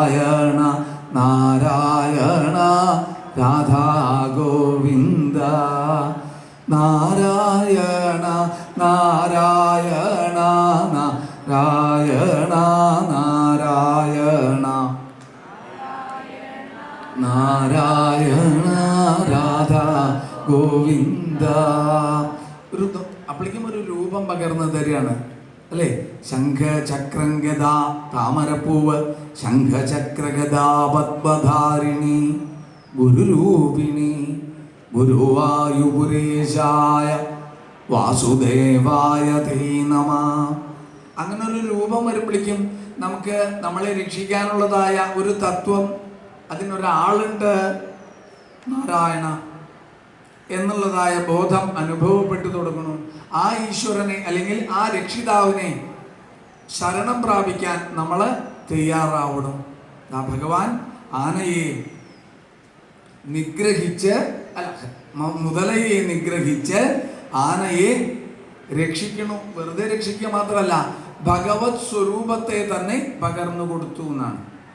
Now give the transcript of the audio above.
നാരായണ നാരായണ രാധാ ഗോവിന്ദ. നാരായണ നാരായണ നാരായണ നാരായണ നാരായണ രാധാ ഗോവിന്ദ. അപ്പോഴേക്കും ഒരു രൂപം പകർന്നു തരികയാണ് അല്ലേ? ശംഖചക്രംഗദ താമരപ്പൂവ്, ശംഖചക്രഗദ പദ്മധാരിണി ഗുരുരൂപിണി ഗുരുവായൂപുരേശായ വാസുദേവായ തേ നമഃ. അങ്ങനെ ഒരു രൂപം വരുമ്പോഴേക്കും നമുക്ക് നമ്മളെ രക്ഷിക്കാനുള്ളതായ ഒരു തത്വം, അതിനൊരാളുണ്ട്, നാരായണ എന്നുള്ളതായ ബോധം അനുഭവപ്പെട്ടു തുടങ്ങണം. ആ ഈശ്വരനെ അല്ലെങ്കിൽ ആ രക്ഷിതാവിനെ ശരണം പ്രാപിക്കാൻ നമ്മൾ തയ്യാറാവണം. ആ ഭഗവാൻ ആനയെ നിഗ്രഹിച്ച് മുതലയെ നിഗ്രഹിച്ച് ആനയെ രക്ഷിക്കണു. വെറുതെ രക്ഷിക്കുക മാത്രമല്ല, ഭഗവത് സ്വരൂപത്തെ തന്നെ പകർന്നു കൊടുത്തു എന്നാണ്.